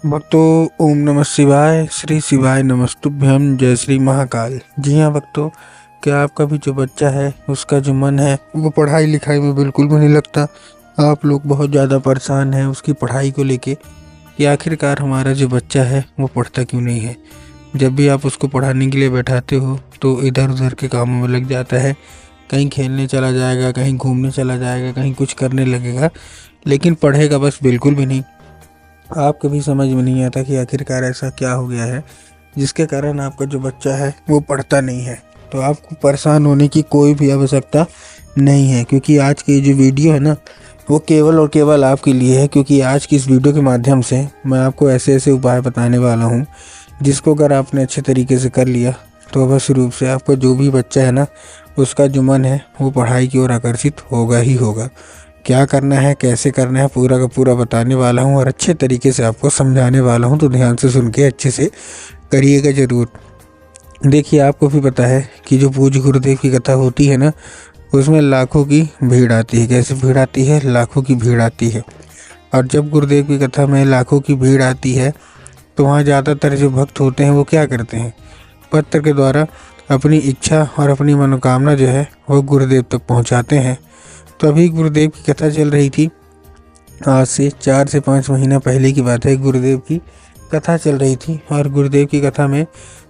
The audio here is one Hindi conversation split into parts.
भक्तों, ओम नमः शिवाय। श्री शिवाय नमस्तुभ्यम। जय श्री महाकाल। जी हाँ भक्तों, क्या आपका भी जो बच्चा है उसका जो मन है वो पढ़ाई लिखाई में बिल्कुल भी नहीं लगता। आप लोग बहुत ज़्यादा परेशान हैं उसकी पढ़ाई को लेके कि आखिरकार हमारा जो बच्चा है वो पढ़ता क्यों नहीं है। जब भी आप उसको पढ़ाने के लिए बैठाते हो तो इधर उधर के कामों में लग जाता है। कहीं खेलने चला जाएगा, कहीं घूमने चला जाएगा, कहीं कुछ करने लगेगा, लेकिन पढ़ेगा बस बिल्कुल भी नहीं। आप कभी समझ में नहीं आता कि आखिरकार ऐसा क्या हो गया है जिसके कारण आपका जो बच्चा है वो पढ़ता नहीं है। तो आपको परेशान होने की कोई भी आवश्यकता नहीं है, क्योंकि आज की जो वीडियो है ना वो केवल और केवल आपके लिए है। क्योंकि आज की इस वीडियो के माध्यम से मैं आपको ऐसे ऐसे उपाय बताने वाला हूँ जिसको अगर आपने अच्छे तरीके से कर लिया तो अवश्य रूप से आपका जो भी बच्चा है ना उसका जो मन है वो पढ़ाई की ओर आकर्षित होगा ही होगा। क्या करना है, कैसे करना है, पूरा का पूरा बताने वाला हूँ और अच्छे तरीके से आपको समझाने वाला हूँ। तो ध्यान से सुन के अच्छे से करिएगा ज़रूर। देखिए, आपको भी पता है कि जो पूज्य गुरुदेव की कथा होती है ना उसमें लाखों की भीड़ आती है। कैसे भीड़ आती है? लाखों की भीड़ आती है। और जब गुरुदेव की कथा में लाखों की भीड़ आती है तो वहाँ ज़्यादातर जो भक्त होते हैं वो क्या करते हैं? पत्र के द्वारा अपनी इच्छा और अपनी मनोकामना जो है वो गुरुदेव तक पहुँचाते हैं। तो अभी गुरुदेव की कथा चल रही थी। आज से 4 से 5 महीना पहले की बात है। गुरुदेव की कथा चल रही थी और गुरुदेव की कथा में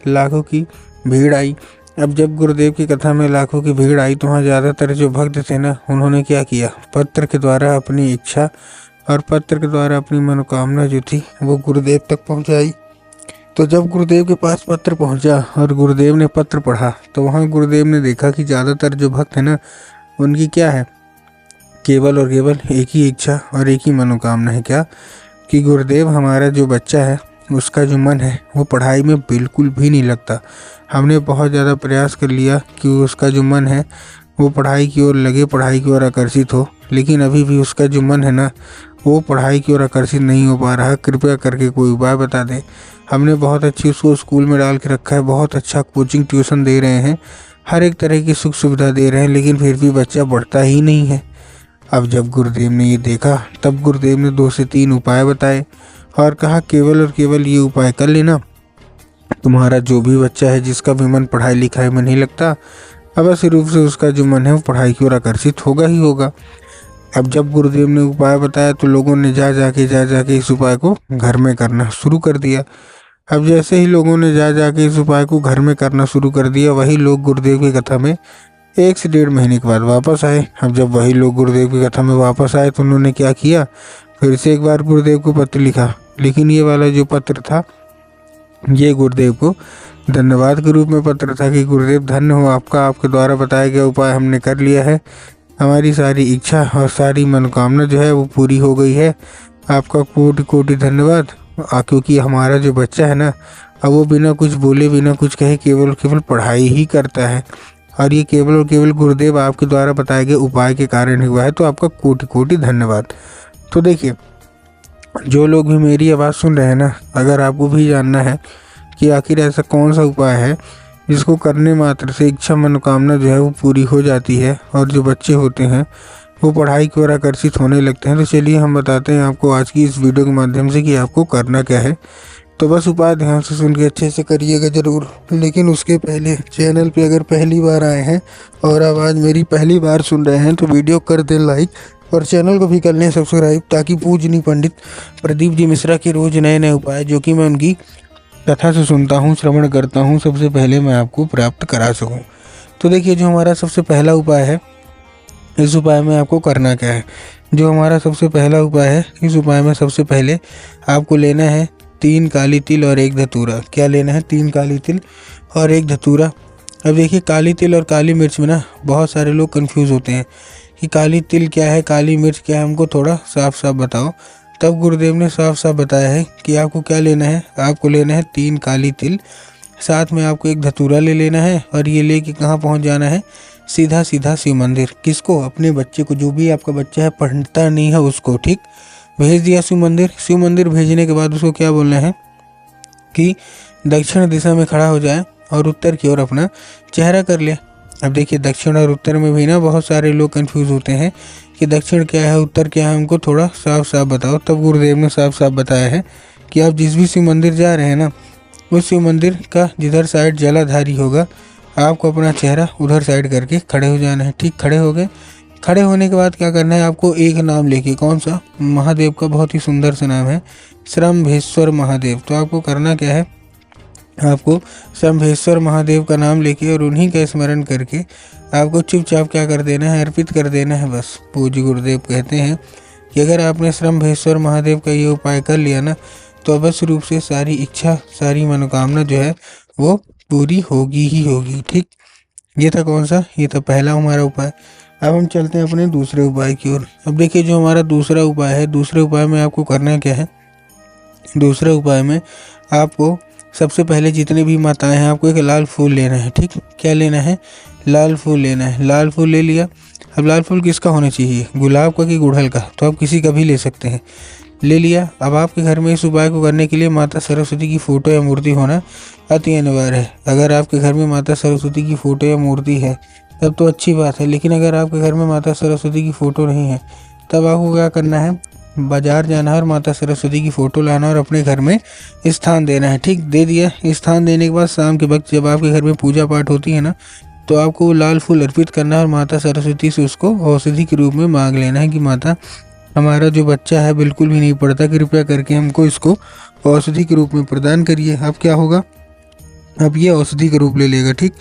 लाखों की भीड़ आई। अब जब गुरुदेव की कथा में लाखों की भीड़ आई तो वहाँ ज़्यादातर जो भक्त थे ना उन्होंने क्या किया? पत्र के द्वारा अपनी इच्छा और पत्र के द्वारा अपनी मनोकामना जो थी वो गुरुदेव तक पहुँचाई। तो जब गुरुदेव के पास पत्र पहुँचा और गुरुदेव ने पत्र पढ़ा तो वहाँ गुरुदेव ने देखा कि ज़्यादातर जो भक्त है ना उनकी क्या है? केवल और केवल एक ही इच्छा और एक ही मनोकामना है। क्या? कि गुरुदेव, हमारा जो बच्चा है उसका जो मन है वो पढ़ाई में बिल्कुल भी नहीं लगता। हमने बहुत ज़्यादा प्रयास कर लिया कि उसका जो मन है वो पढ़ाई की ओर लगे, पढ़ाई की ओर आकर्षित हो, लेकिन अभी भी उसका जो मन है ना वो पढ़ाई की ओर आकर्षित नहीं हो पा रहा। कृपया करके कोई उपाय बता दें। हमने बहुत अच्छी उसको स्कूल में डाल के रखा है, बहुत अच्छा कोचिंग ट्यूशन दे रहे हैं, हर एक तरह की सुख सुविधा दे रहे हैं, लेकिन फिर भी बच्चा पढ़ता ही नहीं है। अब जब गुरुदेव ने ये देखा तब गुरुदेव ने 2 से 3 उपाय बताए और कहा केवल और केवल ये उपाय कर लेना, तुम्हारा जो भी बच्चा है जिसका भी मन पढ़ाई लिखाई में नहीं लगता, अवश्य रूप से उसका जो मन है वो पढ़ाई की ओर आकर्षित होगा ही होगा। अब जब गुरुदेव ने उपाय बताया तो लोगों ने जा जाके इस उपाय को घर में करना शुरू कर दिया। अब जैसे ही लोगों ने जा जाके इस उपाय को घर में करना शुरू कर दिया, वही लोग गुरुदेव की कथा में 1 से 1.5 महीने के बाद वापस आए। अब जब वही लोग गुरुदेव की कथा में वापस आए तो उन्होंने क्या किया? फिर से एक बार गुरुदेव को पत्र लिखा, लेकिन ये वाला जो पत्र था ये गुरुदेव को धन्यवाद के रूप में पत्र था कि गुरुदेव धन्य हो आपका, आपके द्वारा बताया गया उपाय हमने कर लिया है, हमारी सारी इच्छा और सारी मनोकामना जो है वो पूरी हो गई है, आपका कोटि कोटि धन्यवाद। क्योंकि हमारा जो बच्चा है ना अब वो बिना कुछ बोले बिना कुछ कहे केवल केवल पढ़ाई ही करता है, और ये केवल और केवल गुरुदेव आपके द्वारा बताए गए उपाय के कारण हुआ है, तो आपका कोटि कोटि धन्यवाद। तो देखिए, जो लोग भी मेरी आवाज़ सुन रहे हैं ना, अगर आपको भी जानना है कि आखिर ऐसा कौन सा उपाय है जिसको करने मात्र से इच्छा मनोकामना जो है वो पूरी हो जाती है और जो बच्चे होते हैं वो पढ़ाई की ओर आकर्षित होने लगते हैं, तो चलिए हम बताते हैं आपको आज की इस वीडियो के माध्यम से कि आपको करना क्या है। तो बस उपाय ध्यान से सुन के अच्छे से करिएगा ज़रूर। लेकिन उसके पहले चैनल पे अगर पहली बार आए हैं और आवाज़ मेरी पहली बार सुन रहे हैं तो वीडियो कर दें लाइक और चैनल को भी कर लें सब्सक्राइब, ताकि पूजनीय पंडित प्रदीप जी मिश्रा के रोज़ नए नए उपाय जो कि मैं उनकी कथा से सुनता हूँ, श्रवण करता हूँ, सबसे पहले मैं आपको प्राप्त करा सकूँ। तो देखिए, जो हमारा सबसे पहला उपाय है, इस उपाय में आपको करना क्या है? जो हमारा सबसे पहला उपाय है, इस उपाय में सबसे पहले आपको लेना है 3 काली तिल और 1 धतूरा। क्या लेना है? 3 काली तिल और 1 धतूरा। अब देखिए, काली तिल और काली मिर्च में ना बहुत सारे लोग कंफ्यूज होते हैं कि काली तिल क्या है, काली मिर्च क्या है, हमको थोड़ा साफ साफ बताओ। तब गुरुदेव ने साफ साफ बताया है कि आपको क्या लेना है। आपको लेना है 3 काली तिल, साथ में आपको 1 धतूरा ले लेना है और ये लेके कहाँ पहुँच जाना है? सीधा सीधा शिव मंदिर। किसको? अपने बच्चे को। जो भी आपका बच्चा है पढ़ता नहीं है उसको, ठीक, भेज दिया शिव मंदिर। शिव मंदिर भेजने के बाद उसको क्या बोलना है कि दक्षिण दिशा में खड़ा हो जाए और उत्तर की ओर अपना चेहरा कर ले। अब देखिए, दक्षिण और उत्तर में भी ना बहुत सारे लोग कंफ्यूज होते हैं कि दक्षिण क्या है, उत्तर क्या है, हमको थोड़ा साफ साफ बताओ। तब गुरुदेव ने साफ साफ बताया है कि आप जिस भी शिव मंदिर जा रहे हैं ना, उस शिव मंदिर का जिधर साइड जलाधारी होगा, आपको अपना चेहरा उधर साइड करके खड़े हो जाना है। ठीक, खड़े हो गए। खड़े होने के बाद क्या करना है, आपको एक नाम लेके, कौन सा, महादेव का बहुत ही सुंदर सा नाम है, श्रम्भेश्वर महादेव। तो आपको करना क्या है, आपको श्रम्भेश्वर महादेव का नाम लेके और उन्हीं का स्मरण करके आपको चुपचाप क्या कर देना है, अर्पित कर देना है बस। पूज्य गुरुदेव कहते हैं कि अगर आपने श्रम्भेश्वर महादेव का ये उपाय कर लिया ना, तो अवश्य रूप से सारी इच्छा, सारी मनोकामना जो है वो पूरी होगी ही होगी। ठीक, ये था कौन सा, ये था पहला हमारा उपाय। अब हम चलते हैं अपने दूसरे उपाय की ओर। अब देखिए, जो हमारा दूसरा उपाय है, दूसरे उपाय में आपको करना क्या है, दूसरे उपाय में आपको सबसे पहले जितने भी माताएं हैं, आपको एक लाल फूल लेना है। ठीक, क्या लेना है, लाल फूल लेना है। लाल फूल ले लिया। अब लाल फूल किसका होना चाहिए, गुलाब का कि गुड़हल का, तो आप किसी का भी ले सकते हैं। ले लिया। अब आपके घर में इस उपाय को करने के लिए माता सरस्वती की फ़ोटो या मूर्ति होना अति अनिवार्य है। अगर आपके घर में माता सरस्वती की फ़ोटो या मूर्ति है तब तो अच्छी बात है, लेकिन अगर आपके घर में माता सरस्वती की फ़ोटो नहीं है, तब आपको क्या करना है, बाजार जाना है और माता सरस्वती की फ़ोटो लाना और अपने घर में स्थान देना है। ठीक, दे दिया। स्थान देने के बाद शाम के वक्त जब आपके घर में पूजा पाठ होती है ना, तो आपको वो लाल फूल अर्पित करना है और माता सरस्वती से उसको औषधि के रूप में मांग लेना है कि माता, हमारा जो बच्चा है बिल्कुल भी नहीं पढ़ता, कृपया करके हमको इसको औषधि के रूप में प्रदान करिए। अब क्या होगा, अब ये औषधि का रूप ले लेगा। ठीक,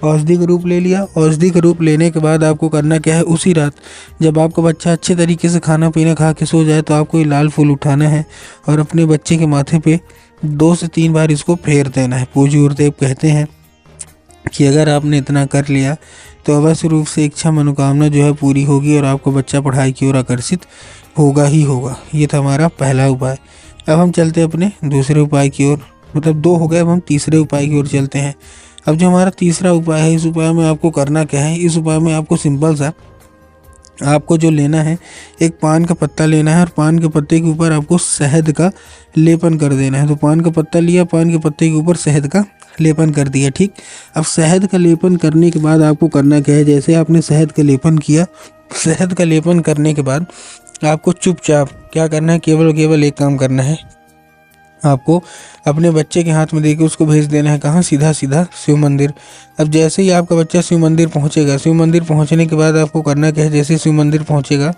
औषधि का रूप ले लिया। औषधि का रूप लेने के बाद आपको करना क्या है, उसी रात जब आपका बच्चा अच्छे तरीके से खाना पीना खा के सो जाए, तो आपको ये लाल फूल उठाना है और अपने बच्चे के माथे पे 2 से 3 बार इसको फेर देना है। पूज्य गुरुदेव कहते हैं कि अगर आपने इतना कर लिया तो अवश्य रूप से इच्छा मनोकामना जो है पूरी होगी और आपका बच्चा पढ़ाई की ओर आकर्षित होगा ही होगा। ये था हमारा पहला उपाय। अब हम चलते हैं अपने दूसरे उपाय की ओर, मतलब 2 हो गए, अब हम तीसरे उपाय की ओर चलते हैं। अब जो हमारा तीसरा उपाय है, इस उपाय में आपको करना क्या है, इस उपाय में आपको सिंपल सा, आपको जो लेना है, एक पान का पत्ता लेना है और पान के पत्ते के ऊपर आपको शहद का लेपन कर देना है। तो पान का पत्ता लिया, पान के पत्ते के ऊपर शहद का लेपन कर दिया। ठीक, अब शहद का लेपन करने के बाद आपको करना क्या है, जैसे आपने शहद का लेपन किया, शहद का लेपन करने के बाद आपको चुपचाप क्या करना है, केवल केवल एक काम करना है, आपको अपने बच्चे के हाथ में देके उसको भेज देना है, कहाँ, सीधा सीधा शिव मंदिर। अब जैसे ही आपका बच्चा शिव मंदिर पहुँचेगा, शिव मंदिर पहुँचने के बाद आपको करना क्या है, जैसे शिव मंदिर पहुँचेगा,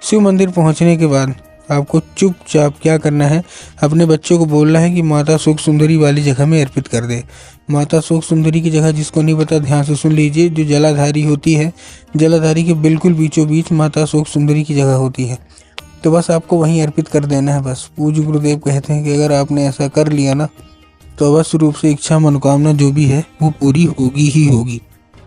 शिव मंदिर पहुँचने के बाद आपको चुपचाप क्या करना है, अपने बच्चों को बोलना है कि माता सुख सुंदरी वाली जगह में अर्पित कर दे। माता सुख सुंदरी की जगह जिसको नहीं पता ध्यान से सुन लीजिए, जो जलाधारी होती है, जलाधारी के बिल्कुल बीचों बीच माता सुख सुंदरी की जगह होती है, तो बस आपको वहीं अर्पित कर देना है बस। पूज्य गुरुदेव कहते हैं कि अगर आपने ऐसा कर लिया ना, तो अवश्य रूप से इच्छा मनोकामना जो भी है वो पूरी होगी ही होगी।